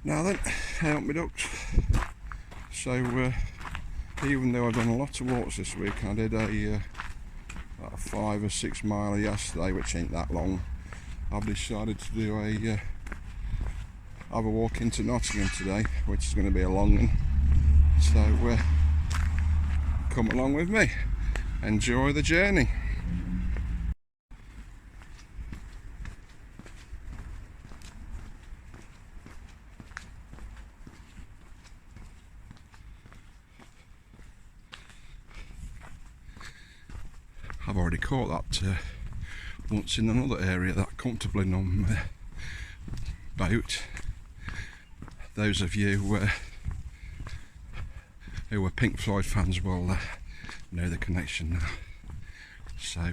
Now then, out my ducks. So even though I've done a lot of walks this week, I did a 5 or 6 miler yesterday, which ain't that long. I've decided to do have a walk into Nottingham today, which is going to be a long one. So come along with me, enjoy the journey. I've already caught that once in another area, that comfortably numb boat. Those of you who are Pink Floyd fans will know the connection now. So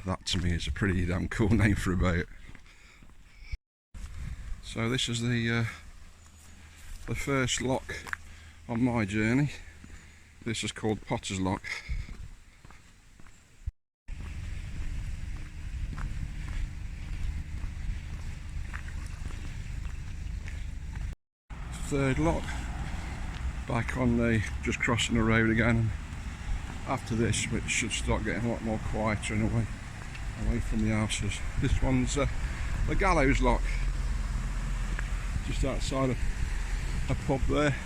that to me is a pretty damn cool name for a boat. So this is the first lock on my journey. This is called Potter's Lock. Third lock, back on just crossing the road again, and after this, which should start getting a lot more quieter and away from the houses. This one's the Gallows Lock, just outside a pub there,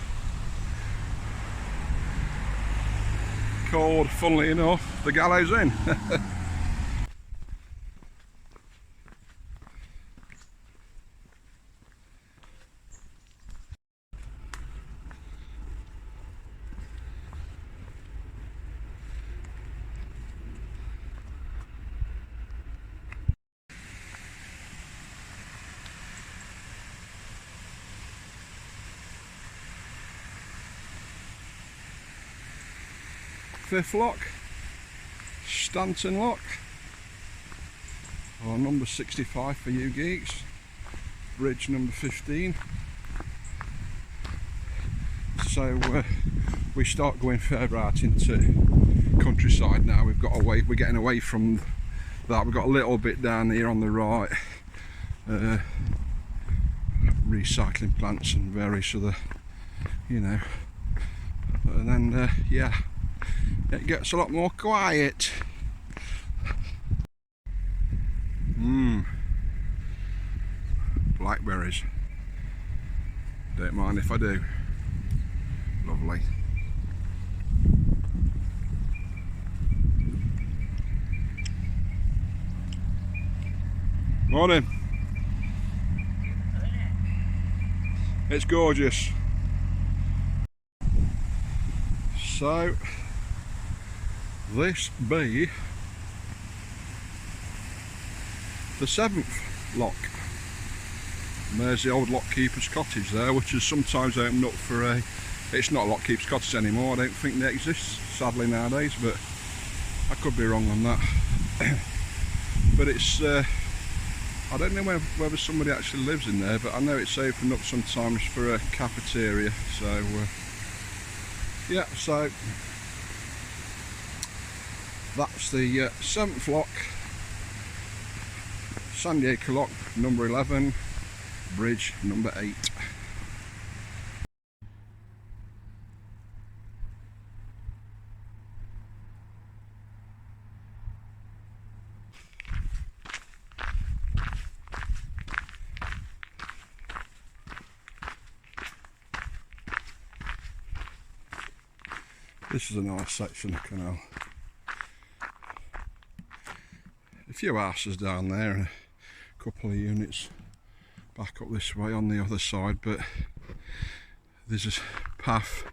called, funnily enough, the Gallows Inn. Fifth lock, Stanton Lock, or number 65 for you geeks, bridge number 15. So we start going further out into countryside now. We're getting away from that. We've got a little bit down here on the right, recycling plants and various other, and then yeah, it gets a lot more quiet. Blackberries. Don't mind if I do. Lovely. Morning. It's gorgeous. So this be the 7th lock. And there's the old lockkeeper's cottage there, which is sometimes opened up for it's not a lockkeeper's cottage anymore. I don't think they exist, sadly, nowadays, but I could be wrong on that. But it's I don't know whether somebody actually lives in there, but I know it's opened up sometimes for a cafeteria. So yeah, so that's the 7th lock, Sandy Acre Lock number 11, bridge number 8. This is a nice section of canal. A few houses down there and a couple of units back up this way on the other side, but there's a path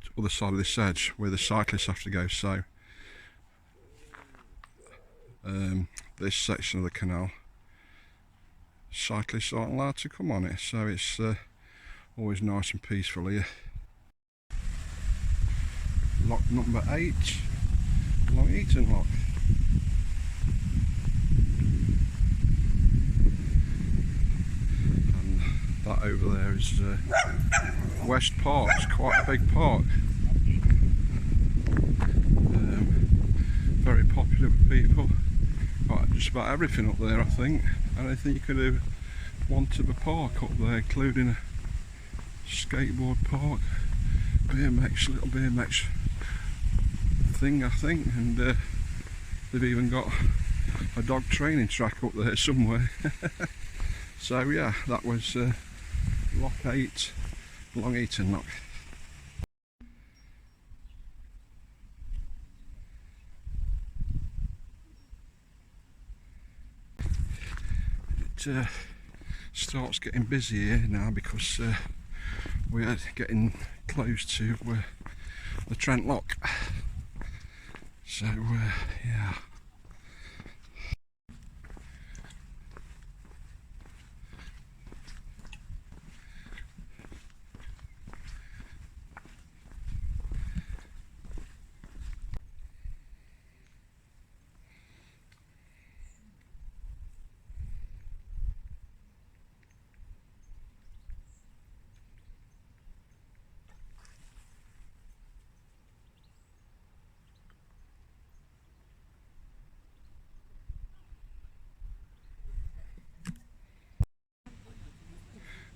to the other side of this edge where the cyclists have to go. So this section of the canal, cyclists aren't allowed to come on it, so it's always nice and peaceful here. Lock number 8, Long Eaton Lock. And that over there is West Park. It's quite a big park. Very popular with people. Got just about everything up there, I think. Anything you could want of a park up there, including a skateboard park, little BMX thing I think, and they've even got a dog training track up there somewhere. So yeah, that was Lock 8, Long Eaton Lock. It starts getting busy here now because we're getting close to the Trent Lock. So yeah.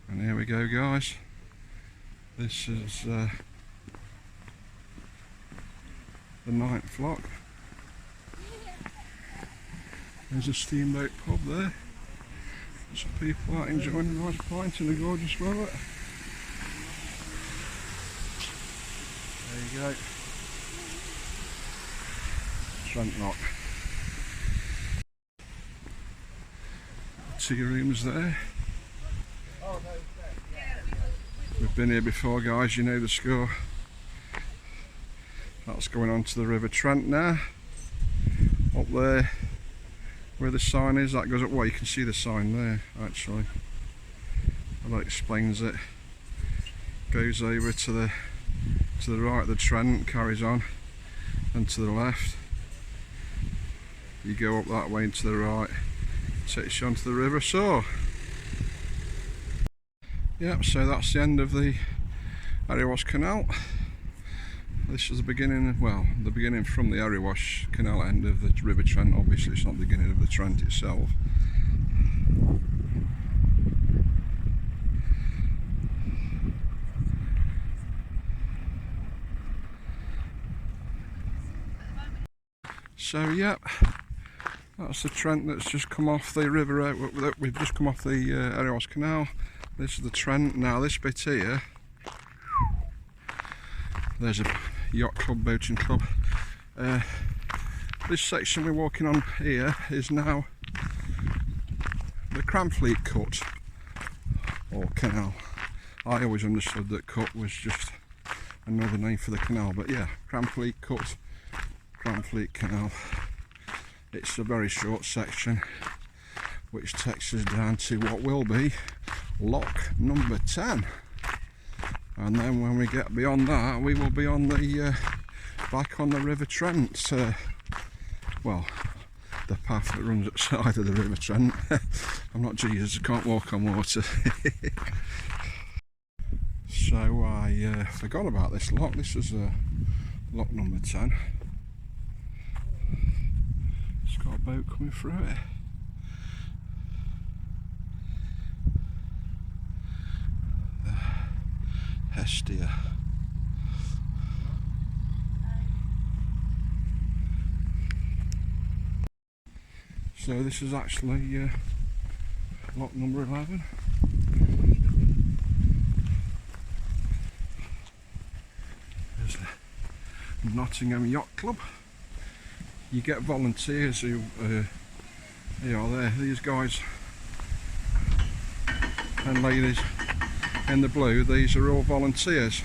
And here we go, guys. This is the 9th lock. There's a steamboat pub there. Some people out enjoying a nice pint in the gorgeous weather. There you go. Trent Lock. Tea rooms there. We've been here before, guys, you know the score. That's going on to the River Trent now. Up there where the sign is, that goes up, well, you can see the sign there actually. That explains it. Goes over to the right of the Trent, carries on, and to the left. You go up that way and to the right, takes you onto the River Soar. Yep, so that's the end of the Erywash Canal. This is the beginning, well, the beginning from the Erywash Canal end of the River Trent. Obviously it's not the beginning of the Trent itself. So yep, that's the Trent that's just come off the river. We've just come off the Erywash Canal. This is the Trent. Now this bit here, there's a yacht club, boating club. This section we're walking on here is now the Cranfleet Cut, or canal. I always understood that cut was just another name for the canal, but yeah, Cranfleet Cut, Cranfleet Canal. It's a very short section which takes us down to what will be lock number 10, and then when we get beyond that we will be on the back on the River Trent, well, the path that runs at the side of the River Trent. I'm not Jesus, I can't walk on water. So I forgot about this lock. This is lock number 10. It's got a boat coming through it. Hestia. So this is actually lock number 11. There's the Nottingham Yacht Club. You get volunteers who are there. These guys and ladies in the blue, these are all volunteers.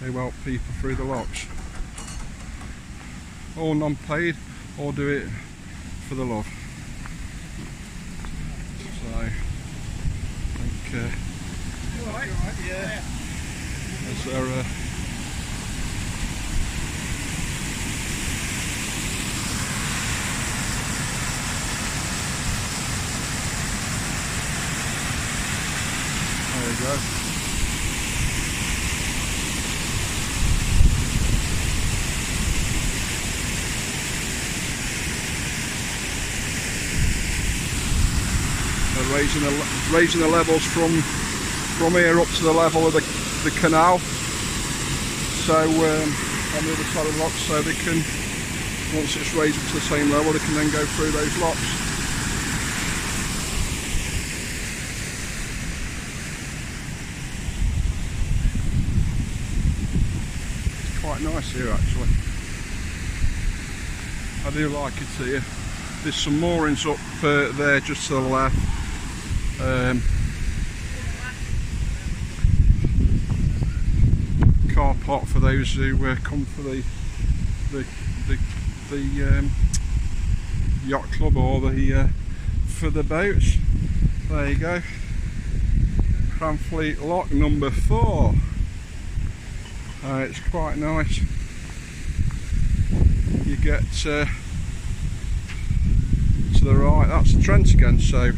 They help people through the locks. All non-paid, or do it for the love. So, I think alright, yeah. Is there there you go. raising the levels from here up to the level of the canal. So on the other side of the locks, so they can, once it's raised up to the same level, they can then go through those locks. It's quite nice here actually. I do like it here. There's some moorings up there just to the left. Car park for those who come for the yacht club or the for the boats. There you go. Cranfleet Lock number 4. It's quite nice. You get to the right, that's the Trent again, so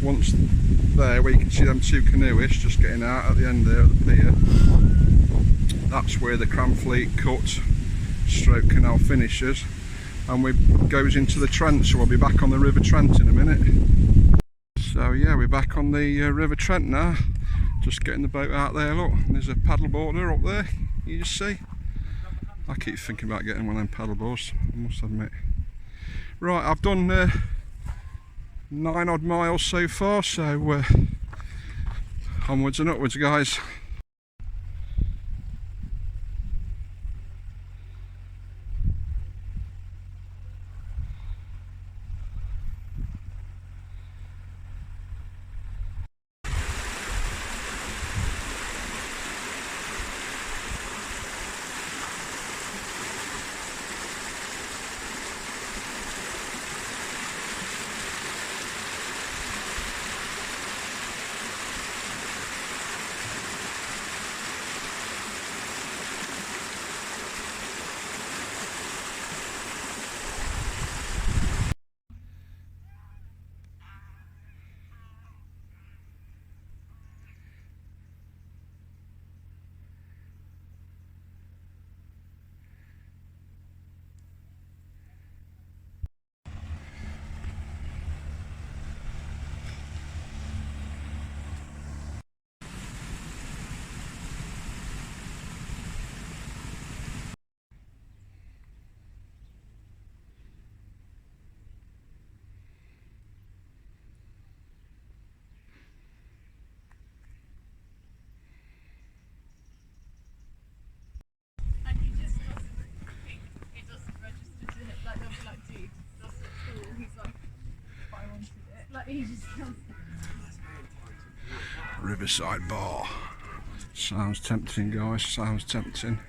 once there we can see them 2 canoeists just getting out at the end there at the pier. That's where the Cranfleet Cut stroke canal finishes and we goes into the Trent, so we'll be back on the River Trent in a minute. So yeah, we're back on the River Trent now, just getting the boat out there. Look, there's a paddle boarder up there, you just see. I keep thinking about getting one of them paddle boards, I must admit. Right, I've done 9 odd miles so far, so onwards and upwards, guys. Riverside bar. Sounds tempting, guys, sounds tempting.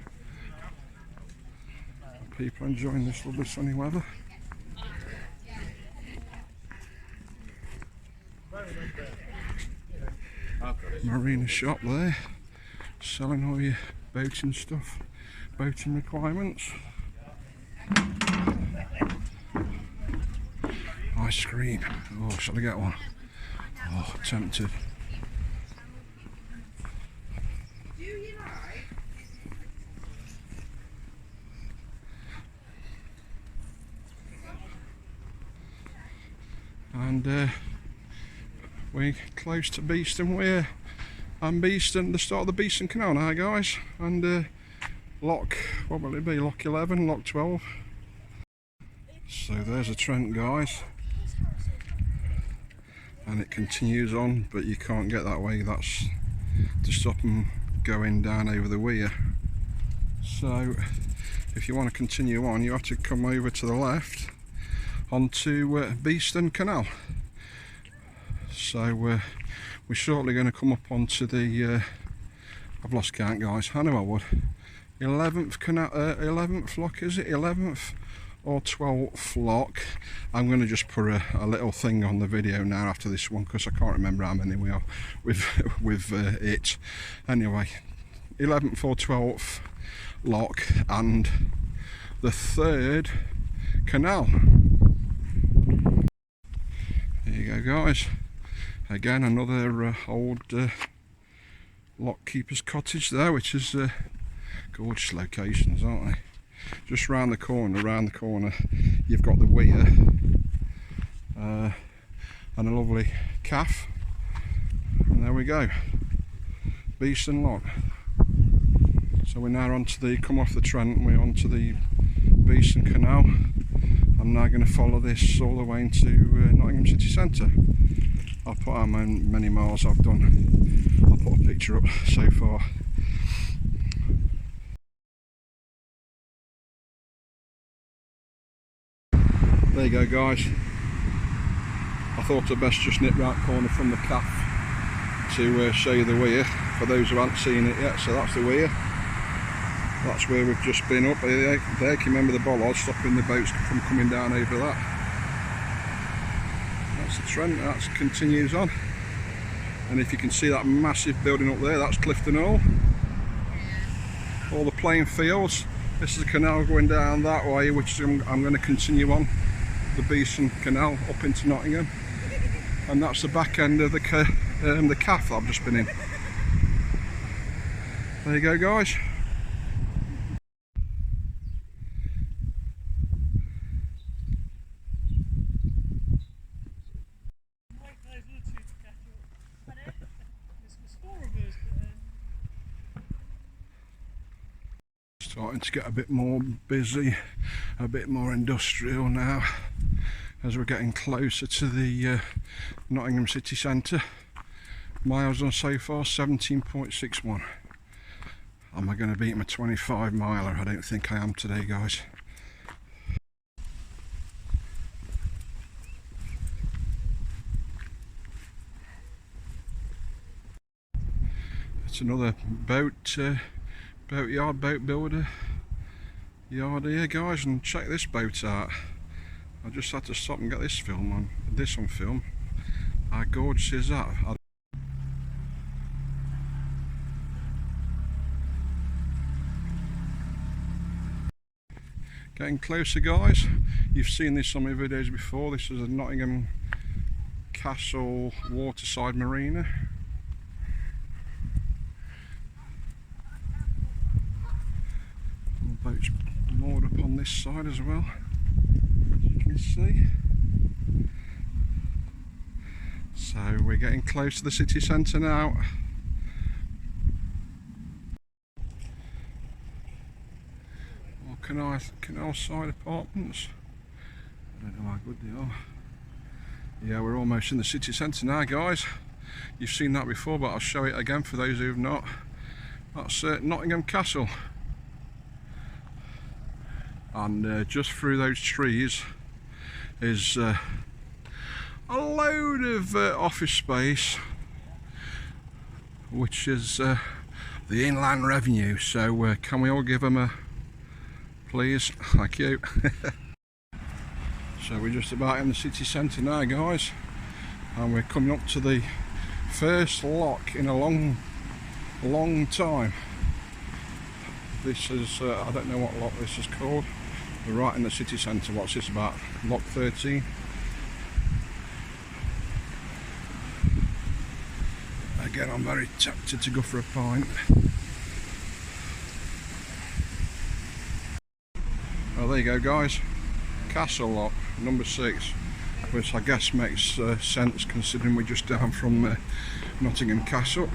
People enjoying this lovely sunny weather. Marina shop there, selling all your boating stuff, boating requirements. Ice cream. Oh, shall I get one? Oh, tempted. And we're close to Beeston Weir and Beeston, the start of the Beeston Canal now, guys. And lock, what will it be? Lock 11, lock 12. So there's a Trent, guys. And it continues on, but you can't get that way. That's to stop them going down over the weir. So if you want to continue on, you have to come over to the left onto Beeston Canal. So we're shortly going to come up onto the I've lost count, guys. I know I would. 11th canal, 11th lock, is it? 11th or 12th lock. I'm going to just put a little thing on the video now after this one, because I can't remember how many we are with it. Anyway, 11th or 12th lock and the 3rd canal. There you go, guys. Again, another old lock keeper's cottage there, which is gorgeous locations, aren't they? Just round the corner, you've got the weir, and a lovely calf. And there we go, Beeston Lock. So we're now on to the, come off the Trent and we're on to the Beeston Canal. I'm now going to follow this all the way into Nottingham city centre. I'll put how many miles I've done. I'll put a picture up so far. There you go guys. I thought I'd best just nip right corner from the calf to show you the weir for those who haven't seen it yet. So that's the weir. That's where we've just been up there. Can you remember the bollard stopping the boats from coming down over that? That's the Trent, that continues on. And if you can see that massive building up there, that's Clifton Hall. All the playing fields. This is the canal going down that way, which I'm going to continue on the Beeston Canal up into Nottingham. And that's the back end of the calf that I've just been in. There you go guys. Starting to get a bit more busy, a bit more industrial now as we're getting closer to the Nottingham city centre. Miles on so far 17.61. Am I going to beat my 25 miler? I don't think I am today guys. It's another boat builder yard here guys, and check this boat out. I just had to stop and get this on film. How gorgeous is that? Getting closer guys. You've seen this on my videos before. This is a Nottingham Castle waterside marina. Boats moored up on this side as well, as you can see. So we're getting close to the city centre now. Or canal side apartments. I don't know how good they are. Yeah, we're almost in the city centre now guys. You've seen that before, but I'll show it again for those who've not. That's Nottingham Castle. And just through those trees is a load of office space, which is the Inland Revenue. So can we all give them a please? Thank you. So we're just about in the city centre now guys, and we're coming up to the first lock in a long time. This is I don't know what lock this is called. We're right in the city centre. What's this about? Lock 13. Again, I'm very tempted to go for a pint. Well, there you go guys. Castle Lock number 6, which I guess makes sense considering we're just down from Nottingham Castle.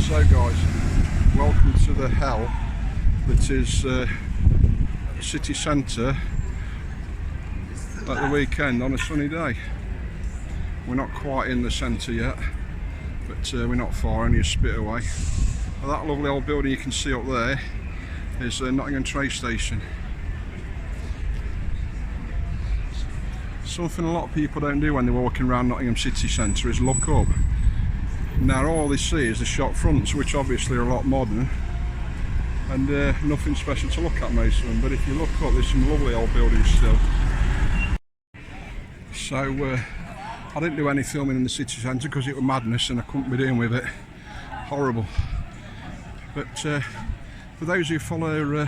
So guys, welcome to the hell that is city centre at the weekend on a sunny day. We're not quite in the centre yet, but we're not far, only a spit away. Well, that lovely old building you can see up there is Nottingham train station. Something a lot of people don't do when they're walking around Nottingham city centre is look up. Now all they see is the shop fronts, which obviously are a lot modern and nothing special to look at most of them, but if you look up there's some lovely old buildings still. So I didn't do any filming in the city centre because it was madness and I couldn't be doing with it. Horrible. But for those who follow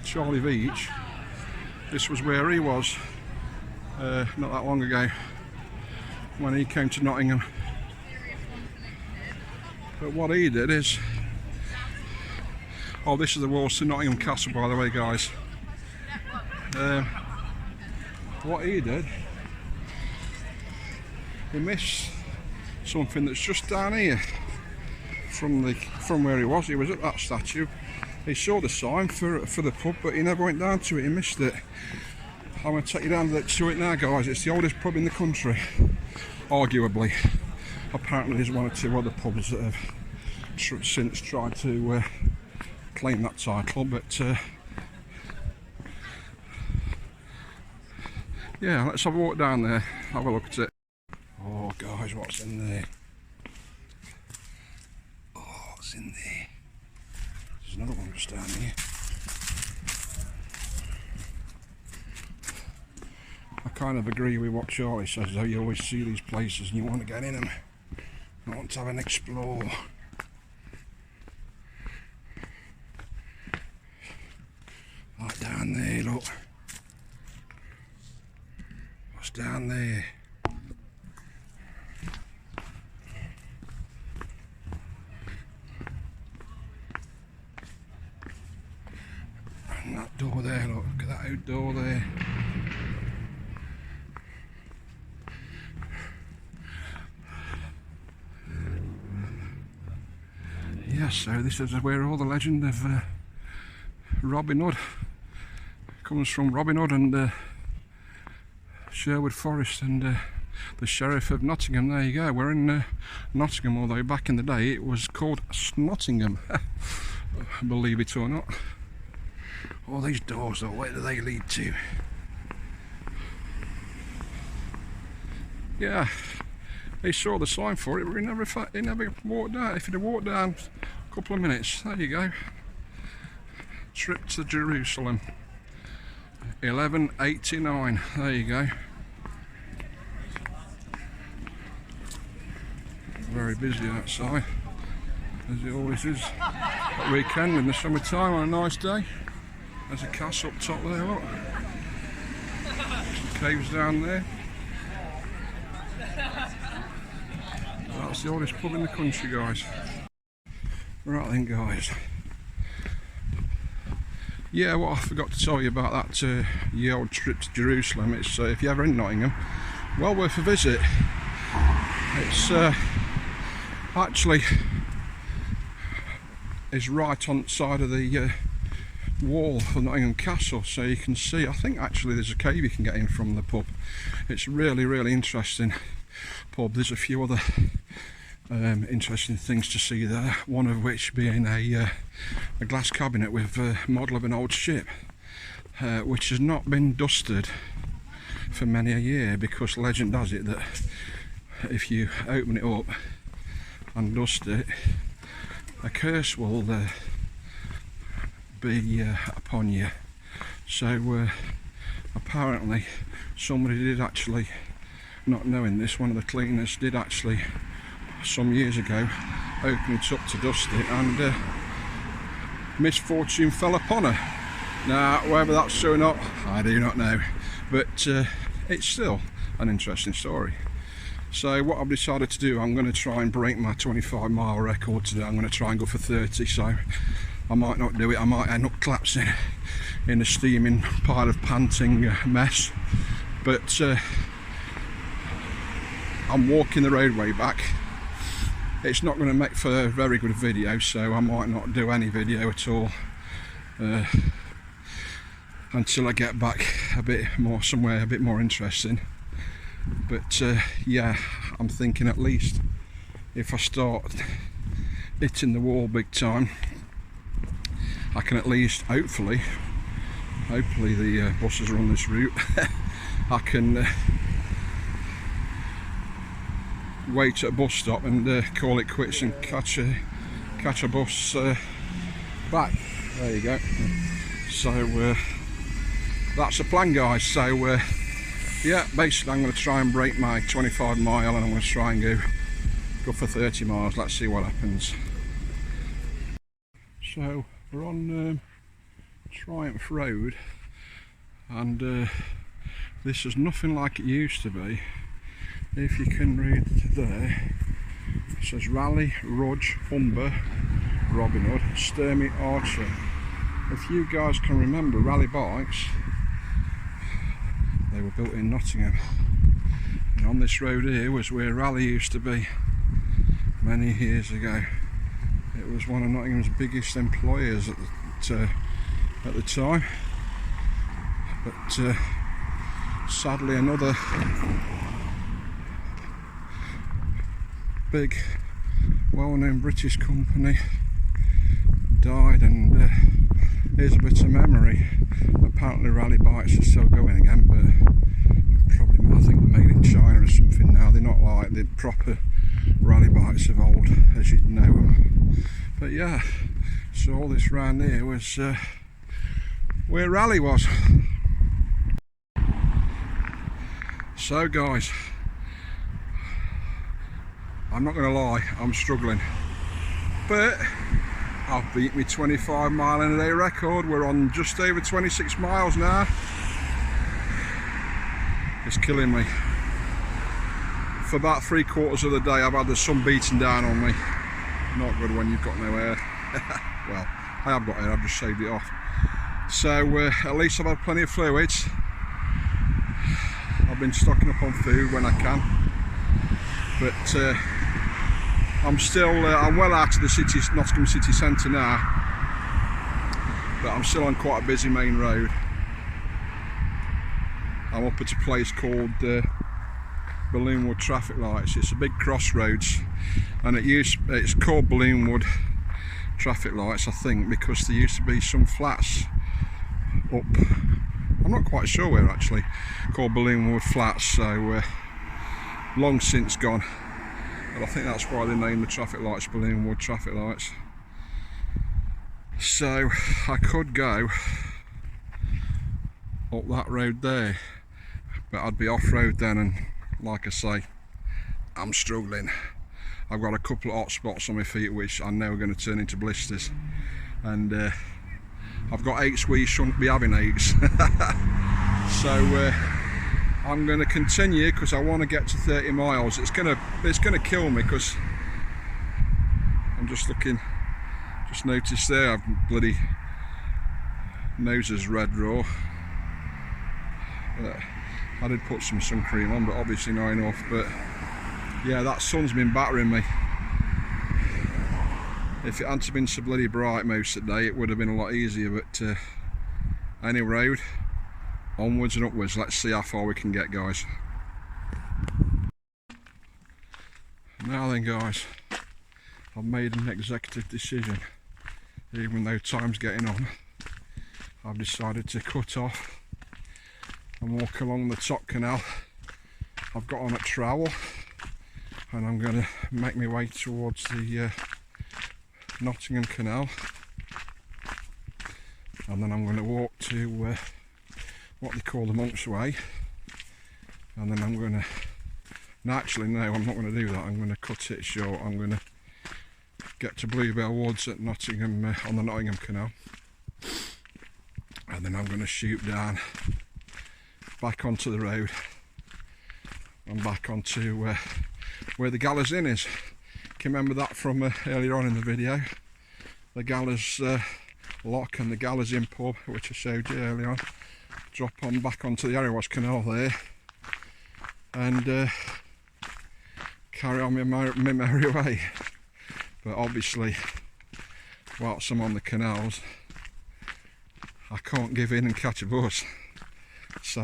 Charlie Veach, this was where he was not that long ago when he came to Nottingham. But what he did is, Oh, this is the walls to Nottingham Castle, by the way, guys. What he did, he missed something that's just down here from where he was. He was at that statue. He saw the sign for the pub, but he never went down to it. He missed it. I'm going to take you down to it now, guys. It's the oldest pub in the country, arguably. Apparently there's one or two other pubs that have since tried to claim that title, but yeah, let's have a walk down there, have a look at it. Oh guys, what's in there? Oh, what's in there? There's another one just down here. I kind of agree with what Charlie says, though. You always see these places and you want to get in them. You want to have an explore. Right down there, look. What's down there? And that door there, look at that outdoor there. Yes, so this is where all the legend of Robin Hood comes from. Robin Hood and Sherwood Forest and the Sheriff of Nottingham. There you go, we're in Nottingham, although back in the day it was called Nottingham. Believe it or not. All these doors though, where do they lead to? Yeah, he saw the sign for it, but he never walked down. If he'd have walked down a couple of minutes, there you go. Trip to Jerusalem. 1189, there you go. Very busy outside, as it always is at weekend in the summertime on a nice day. There's a castle up top there, look. Some caves down there. That's the oldest pub in the country, guys. Right then, guys. Yeah, what I forgot to tell you about that ye old trip to Jerusalem, it's if you're ever in Nottingham, well worth a visit. It's actually is right on the side of the wall of Nottingham Castle, so you can see. I think actually there's a cave you can get in from the pub. It's really interesting pub. There's a few other interesting things to see there, one of which being a glass cabinet with a model of an old ship which has not been dusted for many a year, because legend has it that if you open it up and dust it, a curse will be upon you. So apparently somebody did actually, not knowing this, one of the cleaners did actually some years ago open it up to dust it, and misfortune fell upon her. Now whether that's true or not, I do not know, but it's still an interesting story. So what I've decided to do, I'm going to try and break my 25-mile record today. I'm going to try and go for 30, so I might not do it. I might end up collapsing in a steaming pile of panting mess, but I'm walking the roadway back. It's not going to make for a very good video, so I might not do any video at all until I get back a bit more, somewhere a bit more interesting. But yeah, I'm thinking at least if I start hitting the wall big time, I can at least, hopefully the buses are on this route, I can wait at a bus stop and call it quits and catch a bus back. There you go. So that's the plan, guys. So yeah, basically I'm going to try and break my 25 mile and I'm going to try and go for 30 miles. Let's see what happens. So we're on Triumph Road, and this is nothing like it used to be. If you can read there, it says Raleigh, Rudge, Humber, Robin Hood, Sturmey Archer. If you guys can remember rally bikes, they were built in Nottingham. And on this road here was where Rally used to be many years ago. It was one of Nottingham's biggest employers at the time. But sadly another big well-known British company died, and here's a bit of memory. Apparently rally bikes are still going again, but probably I think they're made in China or something now. They're not like the proper rally bikes of old as you'd know them. But yeah, so all this round here was where rally was. So guys, I'm not going to lie, I'm struggling, but I've beat my 25 mile in a day record. We're on just over 26 miles now. It's killing me. For about 3/4 of the day I've had the sun beating down on me. Not good when you've got no hair. Well, I have got hair, I've just shaved it off. So at least I've had plenty of fluids. I've been stocking up on food when I can. But I'm still, I'm well out of the city, Nottingham city centre now, but I'm still on quite a busy main road. I'm up at a place called Balloonwood traffic lights. It's a big crossroads, and it's called Balloonwood traffic lights, I think, because there used to be some flats up, I'm not quite sure where actually, called Balloonwood Flats, so long since gone. But I think that's why they named the traffic lights Balloonwood traffic lights. So I could go up that road there, but I'd be off-road then, and like I say, I'm struggling. I've got a couple of hot spots on my feet which I know are going to turn into blisters, and I've got aches where you shouldn't be having aches. So I'm going to continue because I want to get to 30 miles. It's going to kill me because I'm just looking, just noticed there I've bloody nose is red raw. I did put some sun cream on, but obviously not enough. But yeah, that sun's been battering me. If it hadn't been so bloody bright most of the day, it would have been a lot easier. But any road, onwards and upwards. Let's see how far we can get, guys. Now then, guys, I've made an executive decision. Even though time's getting on, I've decided to cut off and walk along the top canal. I've got on a trowel and I'm going to make my way towards the Nottingham Canal, and then I'm going to walk to what they call the Monk's Way, and then I'm going to, no, actually no, I'm not going to do that. I'm going to cut it short. I'm going to get to Bluebell Woods at Nottingham, on the Nottingham Canal, and then I'm going to shoot down back onto the road and back onto where the Gallows Inn is. Can you remember that from earlier on in the video? The Gallows Lock and the Gallows Inn pub, which I showed you earlier on. Drop on back onto the Ariwash Canal there and carry on my merry way. But obviously, whilst I'm on the canals, I can't give in and catch a bus. So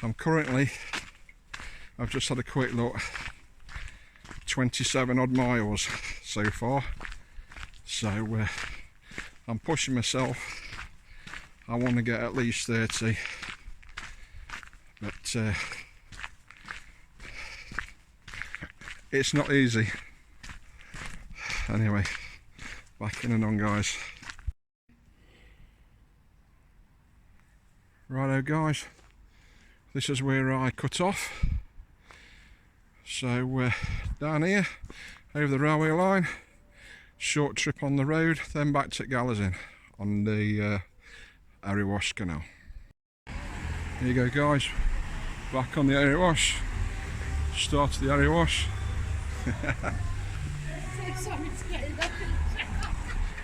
I'm currently, I've just had a quick look, 27 odd miles so far. So I'm pushing myself. I want to get at least 30, but it's not easy. Anyway, back in and on, guys. Righto, guys, this is where I cut off. So down here, over the railway line, short trip on the road, then back to Gallows Inn on the Ariwash Canal. Here you go, guys, back on the Ariwash, start of the Ariwash.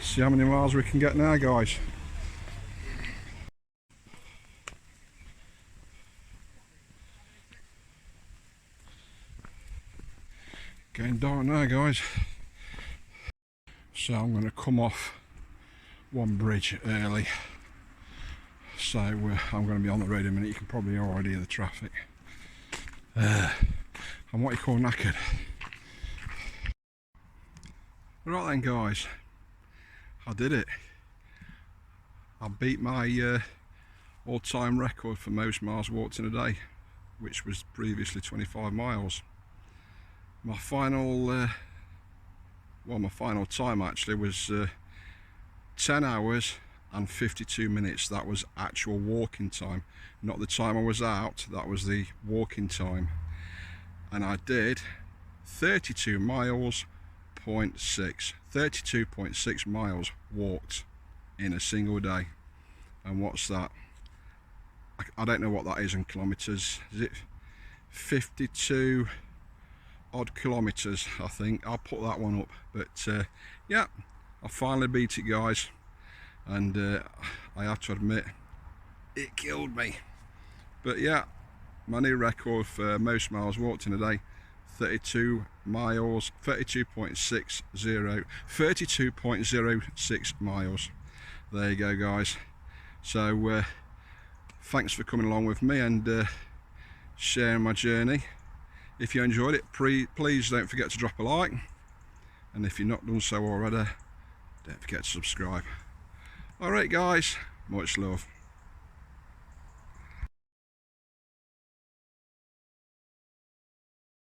See how many miles we can get now, guys. Getting dark now, guys. So I'm going to come off one bridge early. So I'm going to be on the road in a minute. You can probably already hear the traffic. I'm what you call knackered. Right then, guys, I did it. I beat my all-time record for most miles walked in a day, which was previously 25 miles. My final my final time actually was 10 hours and 52 minutes. That was actual walking time, not the time I was out. That was the walking time, and I did 32 miles 32.6 miles walked in a single day. And what's that? I don't know what that is in kilometers. Is it 52 odd kilometers? I think I'll put that one up. But yeah, I finally beat it, guys, and I have to admit it killed me. But yeah, my new record for most miles walked in a day, 32 miles, 32.06 miles. There you go, guys. So thanks for coming along with me and sharing my journey. If you enjoyed it, please don't forget to drop a like, and if you've not done so already, don't forget to subscribe. Alright, guys, much love.